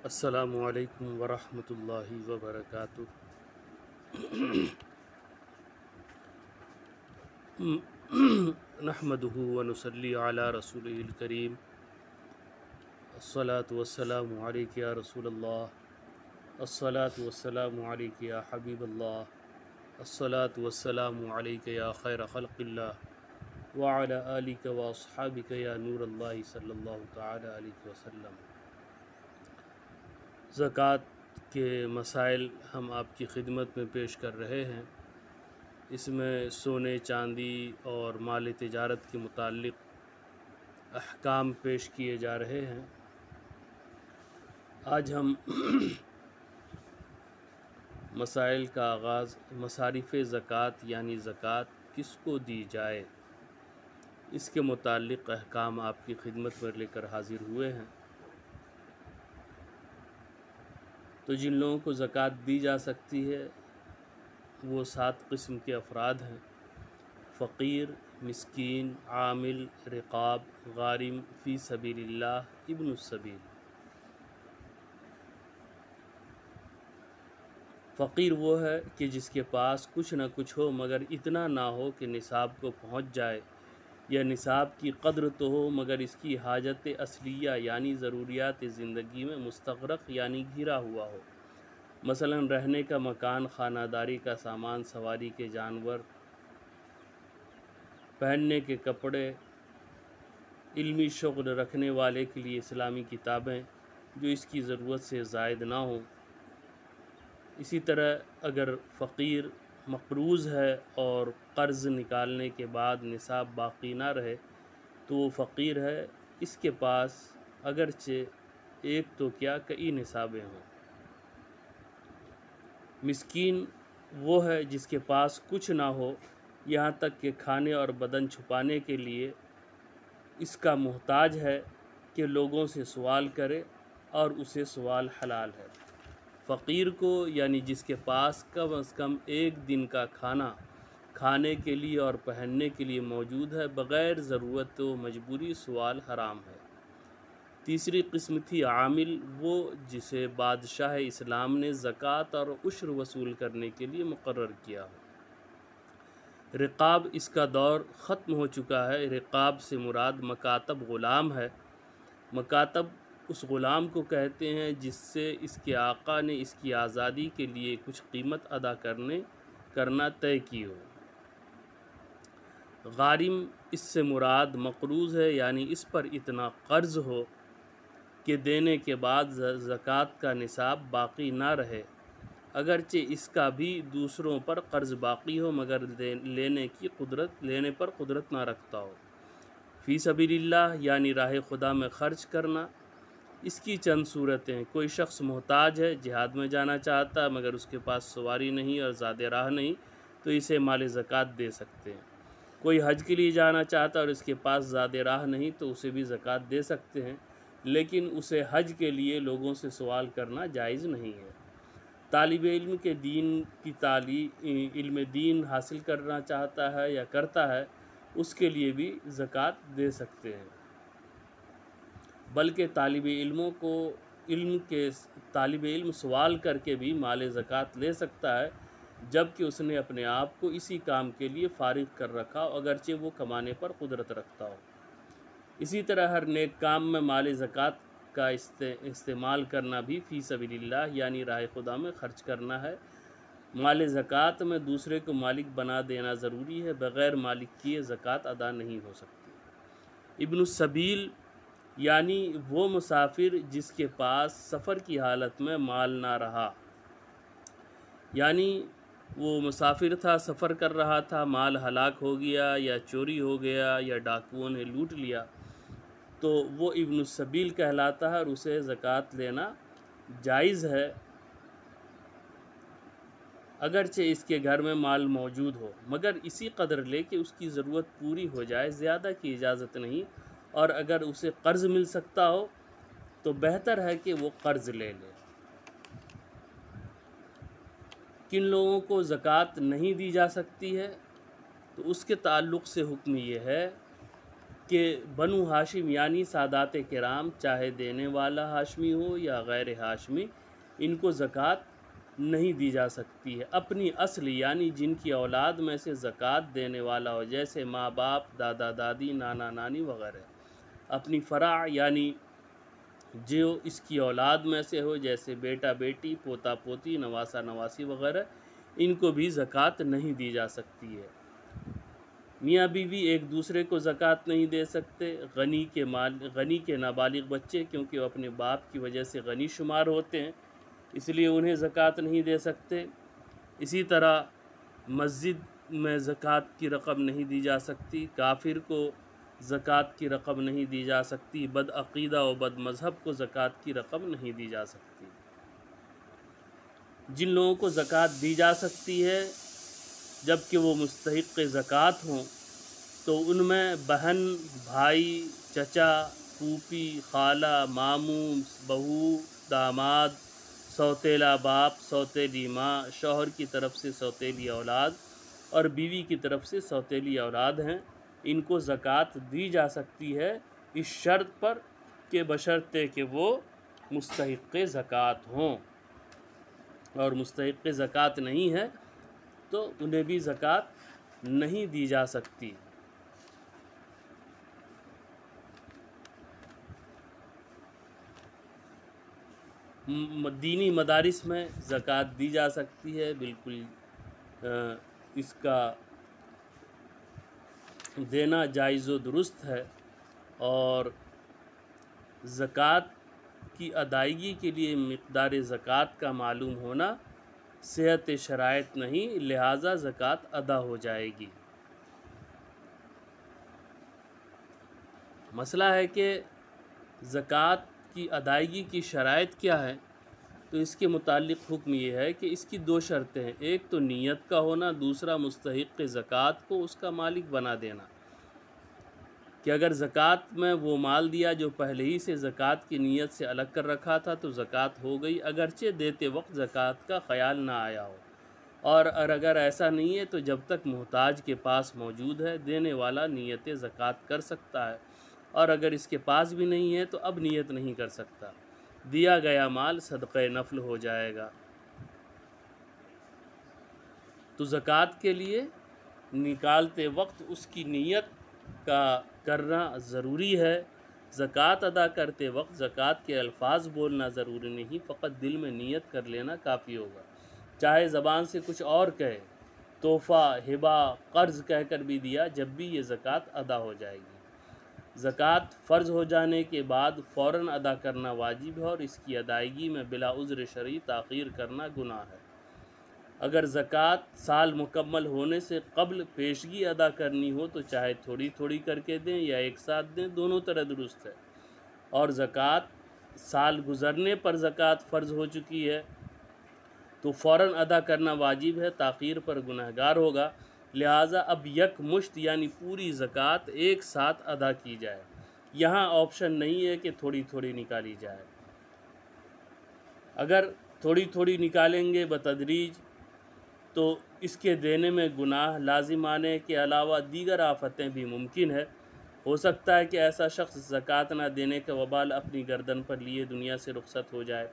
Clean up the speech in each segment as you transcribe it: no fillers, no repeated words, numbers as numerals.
السلام علیکم ورحمۃ اللہ وبرکاتہ۔ نحمدہ ونصلی علی رسولہ الکریم، الصلاۃ والسلام علیک یا رسول اللہ، الصلاۃ والسلام علیک یا حبیب اللہ، الصلاۃ والسلام علیک یا خیر خلق اللہ، وعلی آلک واصحابک یا نور اللہ صلی اللہ تعالی علیہ وسلم۔ زکوٰۃ کے مسائل ہم آپ کی خدمت میں پیش کر رہے ہیں۔ اس میں سونے چاندی اور مال تجارت کے متعلق احکام پیش کیے جا رہے ہیں۔ آج ہم مسائل کا آغاز مصارف زکوٰۃ یعنی زکوٰۃ کس کو دی جائے اس کے متعلق احکام آپ کی خدمت میں لے کر حاضر ہوئے ہیں۔ تو جن لوگوں کو زکوٰۃ دی جا سکتی ہے وہ 7 قسم کے افراد ہیں: فقیر، مسکین، عامل، رقاب، غارم، فی سبیل اللہ، ابن السبیل۔ فقیر وہ ہے کہ جس کے پاس کچھ نہ کچھ ہو مگر اتنا نہ ہو کہ نصاب کو پہنچ جائے، یا نصاب کی قدر تو ہو مگر اس کی حاجت اصلیہ یعنی ضروریات زندگی میں مستغرق یعنی گھرا ہوا ہو، مثلا رہنے کا مکان، خانہ داری کا سامان، سواری کے جانور، پہننے کے کپڑے، علمی شغل رکھنے والے کے لیے اسلامی کتابیں جو اس کی ضرورت سے زائد نہ ہوں۔ اسی طرح اگر فقیر مقروض ہے اور قرض نکالنے کے بعد نصاب باقی نہ رہے تو وہ فقیر ہے، اس کے پاس اگرچہ ایک تو کیا کئی نصابیں ہوں۔ مسکین وہ ہے جس کے پاس کچھ نہ ہو، یہاں تک کہ کھانے اور بدن چھپانے کے لیے اس کا محتاج ہے کہ لوگوں سے سوال کرے اور اسے سوال حلال ہے۔ فقیر کو یعنی جس کے پاس کم از کم ایک دن کا کھانا کھانے کے لیے اور پہننے کے لیے موجود ہے، بغیر ضرورت و مجبوری سوال حرام ہے۔ تیسری قسم تھی عامل، وہ جسے بادشاہ اسلام نے زکوٰۃ اور عشر وصول کرنے کے لیے مقرر کیا ہو۔ رقاب، اس کا دور ختم ہو چکا ہے۔ رقاب سے مراد مکاتب غلام ہے۔ مکاتب اس غلام کو کہتے ہیں جس سے اس کے آقا نے اس کی آزادی کے لیے کچھ قیمت ادا کرنا طے کی ہو۔ غارم، اس سے مراد مقروض ہے، یعنی اس پر اتنا قرض ہو کہ دینے کے بعد زکوٰۃ کا نصاب باقی نہ رہے، اگرچہ اس کا بھی دوسروں پر قرض باقی ہو مگر لینے پر قدرت نہ رکھتا ہو۔ فی سبیل اللہ یعنی راہ خدا میں خرچ کرنا۔ اس کی چند صورتیں: کوئی شخص محتاج ہے، جہاد میں جانا چاہتا ہے مگر اس کے پاس سواری نہیں اور زیادہ راہ نہیں تو اسے مال زکوٰۃ دے سکتے ہیں۔ کوئی حج کے لیے جانا چاہتا ہے اور اس کے پاس زیادہ راہ نہیں تو اسے بھی زکوٰۃ دے سکتے ہیں، لیکن اسے حج کے لیے لوگوں سے سوال کرنا جائز نہیں ہے۔ طالب علم کے علم دین حاصل کرنا چاہتا ہے یا کرتا ہے، اس کے لیے بھی زکوٰۃ دے سکتے ہیں، بلکہ طالب علم سوال کر کے بھی مال زکوٰۃ لے سکتا ہے، جبکہ اس نے اپنے آپ کو اسی کام کے لیے فارغ کر رکھا ہو، اگرچہ وہ کمانے پر قدرت رکھتا ہو۔ اسی طرح ہر نیک کام میں مال زکوٰۃ کا استعمال کرنا بھی فی سبیل اللہ یعنی راہ خدا میں خرچ کرنا ہے۔ مال زکوٰۃ میں دوسرے کو مالک بنا دینا ضروری ہے، بغیر مالک کیے زکوٰۃ ادا نہیں ہو سکتی۔ ابن السبیل یعنی وہ مسافر جس کے پاس سفر کی حالت میں مال نہ رہا، یعنی وہ مسافر تھا، سفر کر رہا تھا، مال ہلاک ہو گیا یا چوری ہو گیا یا ڈاکوؤں نے لوٹ لیا تو وہ ابن السبیل کہلاتا ہے اور اسے زکوٰۃ لینا جائز ہے، اگرچہ اس کے گھر میں مال موجود ہو، مگر اسی قدر لے کہ اس کی ضرورت پوری ہو جائے، زیادہ کی اجازت نہیں، اور اگر اسے قرض مل سکتا ہو تو بہتر ہے کہ وہ قرض لے لے۔ کن لوگوں کو زکوٰۃ نہیں دی جا سکتی ہے تو اس کے تعلق سے حکم یہ ہے کہ بنو ہاشم یعنی سادات کرام، چاہے دینے والا ہاشمی ہو یا غیر ہاشمی، ان کو زکوٰۃ نہیں دی جا سکتی ہے۔ اپنی اصل یعنی جن کی اولاد میں سے زکوٰۃ دینے والا ہو، جیسے ماں باپ، دادا دادی، نانا نانی وغیرہ۔ اپنی فرع یعنی جو اس کی اولاد میں سے ہو، جیسے بیٹا بیٹی، پوتا پوتی، نواسا نواسی وغیرہ، ان کو بھی زکوٰۃ نہیں دی جا سکتی ہے۔ میاں بیوی ایک دوسرے کو زکوٰۃ نہیں دے سکتے۔ غنی کے نابالغ بچے، کیونکہ وہ اپنے باپ کی وجہ سے غنی شمار ہوتے ہیں، اس لیے انہیں زکوٰۃ نہیں دے سکتے۔ اسی طرح مسجد میں زکوٰۃ کی رقم نہیں دی جا سکتی، کافر کو زکوٰۃ کی رقم نہیں دی جا سکتی، بد عقیدہ و بد مذہب کو زکوٰۃ کی رقم نہیں دی جا سکتی۔ جن لوگوں کو زکوٰۃ دی جا سکتی ہے جب کہ وہ مستحق زکوٰۃ ہوں، تو ان میں بہن، بھائی، چچا، پھوپھی، خالہ، ماموں، بہو، داماد، سوتیلا باپ، سوتیلی ماں، شوہر کی طرف سے سوتیلی اولاد اور بیوی کی طرف سے سوتیلی اولاد ہیں۔ ان کو زکوٰۃ دی جا سکتی ہے اس شرط پر کہ بشرطے کہ وہ مستحق زکوٰۃ ہوں، اور مستحق زکوٰۃ نہیں ہے تو انہیں بھی زکوٰۃ نہیں دی جا سکتی۔ دینی مدارس میں زکوٰۃ دی جا سکتی ہے، بالکل اس کا دینا جائز و درست ہے، اور زکوٰۃ کی ادائیگی کے لیے مقدار زکوٰۃ کا معلوم ہونا صحت شرائط نہیں، لہٰذا زکوٰۃ ادا ہو جائے گی۔ مسئلہ ہے کہ زکوٰۃ کی ادائیگی کی شرائط کیا ہے، تو اس کے متعلق حکم یہ ہے کہ اس کی دو شرطیں ہیں، ایک تو نیت کا ہونا، دوسرا مستحق زکوٰۃ کو اس کا مالک بنا دینا۔ کہ اگر زکوٰۃ میں وہ مال دیا جو پہلے ہی سے زکوٰۃ کی نیت سے الگ کر رکھا تھا تو زکوٰۃ ہو گئی، اگرچہ دیتے وقت زکوٰۃ کا خیال نہ آیا ہو، اور اگر ایسا نہیں ہے تو جب تک محتاج کے پاس موجود ہے دینے والا نیت زکوٰۃ کر سکتا ہے، اور اگر اس کے پاس بھی نہیں ہے تو اب نیت نہیں کر سکتا، دیا گیا مال صدقہ نفل ہو جائے گا۔ تو زکوٰۃ کے لیے نکالتے وقت اس کی نیت کا کرنا ضروری ہے۔ زکوٰۃ ادا کرتے وقت زکوٰۃ کے الفاظ بولنا ضروری نہیں، فقط دل میں نیت کر لینا کافی ہوگا، چاہے زبان سے کچھ اور کہے، تحفہ، ہبہ، قرض کہہ کر بھی دیا، جب بھی یہ زکوٰۃ ادا ہو جائے گی۔ زکوٰۃ فرض ہو جانے کے بعد فوراً ادا کرنا واجب ہے، اور اس کی ادائیگی میں بلا عذر شرعی تاخیر کرنا گناہ ہے۔ اگر زکوٰۃ سال مکمل ہونے سے قبل پیشگی ادا کرنی ہو تو چاہے تھوڑی تھوڑی کر کے دیں یا ایک ساتھ دیں، دونوں طرح درست ہے، اور زکوٰۃ سال گزرنے پر زکوٰۃ فرض ہو چکی ہے تو فوراً ادا کرنا واجب ہے، تاخیر پر گنہگار ہوگا، لہٰذا اب یک مشت یعنی پوری زکوٰۃ ایک ساتھ ادا کی جائے۔ یہاں آپشن نہیں ہے کہ تھوڑی تھوڑی نکالی جائے۔ اگر تھوڑی تھوڑی نکالیں گے بتدریج تو اس کے دینے میں گناہ لازم آنے کے علاوہ دیگر آفتیں بھی ممکن ہے۔ ہو سکتا ہے کہ ایسا شخص زکوٰۃ نہ دینے کا وبال اپنی گردن پر لیے دنیا سے رخصت ہو جائے،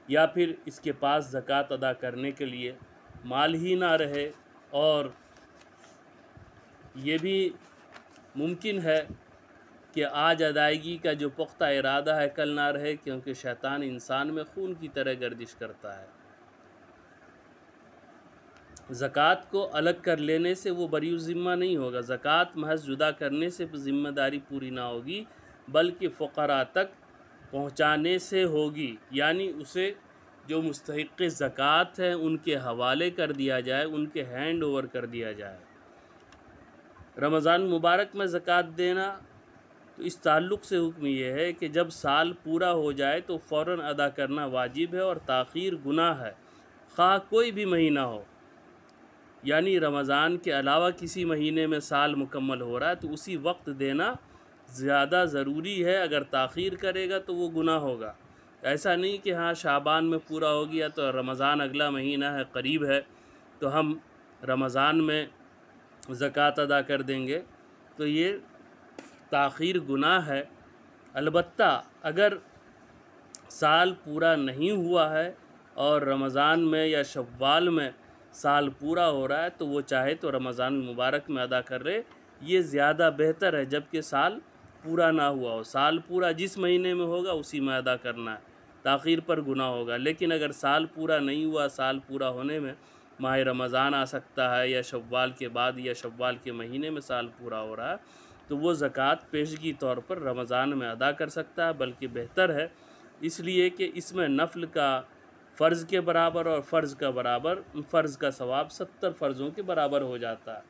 یا پھر اس کے پاس زکوٰۃ ادا کرنے کے لیے مال ہی نہ رہے، اور یہ بھی ممکن ہے کہ آج ادائیگی کا جو پختہ ارادہ ہے کل نہ رہے، کیونکہ شیطان انسان میں خون کی طرح گردش کرتا ہے۔ زکوٰۃ کو الگ کر لینے سے وہ بری ذمہ نہیں ہوگا، زکوٰۃ محض جدا کرنے سے ذمہ داری پوری نہ ہوگی، بلکہ فقراء تک پہنچانے سے ہوگی، یعنی اسے جو مستحق زکوٰۃ ہے ان کے حوالے کر دیا جائے، ان کے ہینڈ اوور کر دیا جائے۔ رمضان مبارک میں زکوٰۃ دینا، تو اس تعلق سے حکم یہ ہے کہ جب سال پورا ہو جائے تو فوراً ادا کرنا واجب ہے، اور تاخیر گناہ ہے، خواہ کوئی بھی مہینہ ہو، یعنی رمضان کے علاوہ کسی مہینے میں سال مکمل ہو رہا ہے تو اسی وقت دینا زیادہ ضروری ہے، اگر تاخیر کرے گا تو وہ گناہ ہوگا۔ ایسا نہیں کہ ہاں شعبان میں پورا ہو گیا تو رمضان اگلا مہینہ ہے، قریب ہے، تو ہم رمضان میں زکوٰۃ ادا کر دیں گے، تو یہ تاخیر گناہ ہے، البتہ اگر سال پورا نہیں ہوا ہے اور رمضان میں یا شوال میں سال پورا ہو رہا ہے تو وہ چاہے تو رمضان المبارک میں ادا کر لے، یہ زیادہ بہتر ہے، جبکہ سال پورا نہ ہوا ہو۔ سال پورا جس مہینے میں ہوگا اسی میں ادا کرنا ہے، تاخیر پر گناہ ہوگا۔ لیکن اگر سال پورا نہیں ہوا، سال پورا ہونے میں ماہ رمضان آ سکتا ہے یا شوال کے بعد یا شوال کے مہینے میں سال پورا ہو رہا ہے، تو وہ زکوٰۃ پیشگی طور پر رمضان میں ادا کر سکتا ہے، بلکہ بہتر ہے، اس لیے کہ اس میں نفل کا فرض کے برابر اور فرض کا ثواب 70 فرضوں کے برابر ہو جاتا ہے۔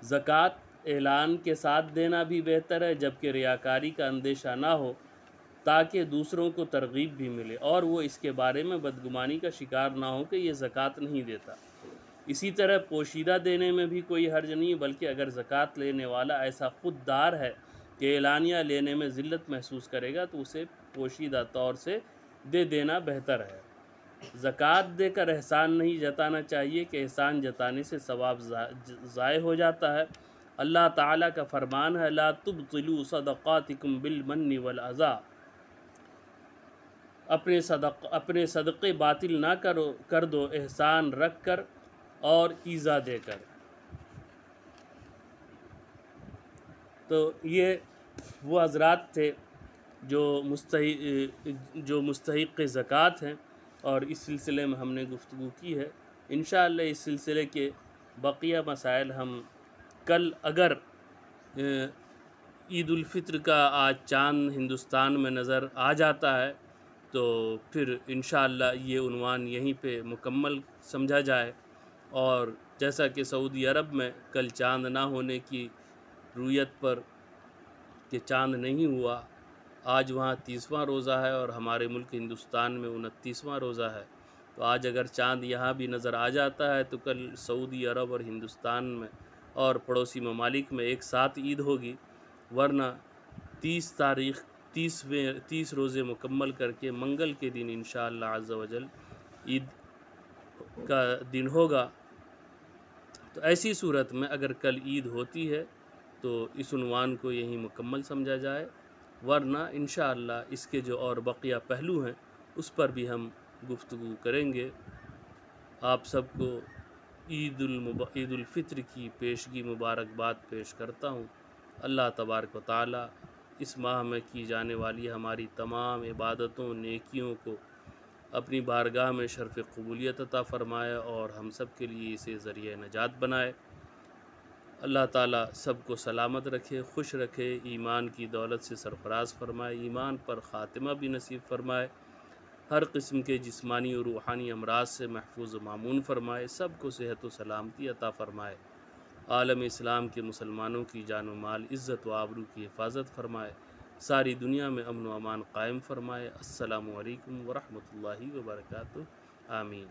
زکوٰۃ اعلان کے ساتھ دینا بھی بہتر ہے، جبکہ ریاکاری کا اندیشہ نہ ہو، تاکہ دوسروں کو ترغیب بھی ملے اور وہ اس کے بارے میں بدگمانی کا شکار نہ ہو کہ یہ زکوٰۃ نہیں دیتا۔ اسی طرح پوشیدہ دینے میں بھی کوئی حرج نہیں، بلکہ اگر زکوٰۃ لینے والا ایسا خوددار ہے کہ اعلانیہ لینے میں ذلت محسوس کرے گا تو اسے پوشیدہ طور سے دے دینا بہتر ہے۔ زکوٰۃ دے کر احسان نہیں جتانا چاہیے کہ احسان جتانے سے ثواب ضائع ہو جاتا ہے۔ اللہ تعالیٰ کا فرمان ہے لا تبطلوا صدقاتکم بالمن والعذا، اپنے صدقے باطل نہ کر دو احسان رکھ کر اور ایذا دے کر۔ تو یہ وہ حضرات تھے جو مستحق زکوٰۃ ہیں، اور اس سلسلے میں ہم نے گفتگو کی ہے۔ انشاءاللہ اس سلسلے کے بقیہ مسائل ہم کل، اگر عید الفطر کا آج چاند ہندوستان میں نظر آ جاتا ہے تو پھر انشاءاللہ یہ عنوان یہیں پہ مکمل سمجھا جائے، اور جیسا کہ سعودی عرب میں کل چاند نہ ہونے کی رویت پر کہ چاند نہیں ہوا، آج وہاں 30واں روزہ ہے اور ہمارے ملک ہندوستان میں 29واں روزہ ہے، تو آج اگر چاند یہاں بھی نظر آ جاتا ہے تو کل سعودی عرب اور ہندوستان میں اور پڑوسی ممالک میں ایک ساتھ عید ہوگی، ورنہ 30 روزے مکمل کر کے منگل کے دن انشاءاللہ عز و جل عید کا دن ہوگا۔ تو ایسی صورت میں اگر کل عید ہوتی ہے تو اس عنوان کو یہیں مکمل سمجھا جائے، ورنہ انشاءاللہ اس کے جو اور بقیہ پہلو ہیں اس پر بھی ہم گفتگو کریں گے۔ آپ سب کو عید الفطر کی پیشگی مبارکباد پیش کرتا ہوں۔ اللہ تبارک و تعالی اس ماہ میں کی جانے والی ہماری تمام عبادتوں، نیکیوں کو اپنی بارگاہ میں شرف قبولیت عطا فرمائے اور ہم سب کے لیے اسے ذریعہ نجات بنائے۔ اللہ تعالیٰ سب کو سلامت رکھے، خوش رکھے، ایمان کی دولت سے سرفراز فرمائے، ایمان پر خاتمہ بھی نصیب فرمائے، ہر قسم کے جسمانی اور روحانی امراض سے محفوظ و مامون فرمائے، سب کو صحت و سلامتی عطا فرمائے، عالم اسلام کے مسلمانوں کی جان و مال، عزت و آبرو کی حفاظت فرمائے، ساری دنیا میں امن و امان قائم فرمائے۔ السلام علیکم ورحمۃ اللہ وبرکاتہ۔ آمین۔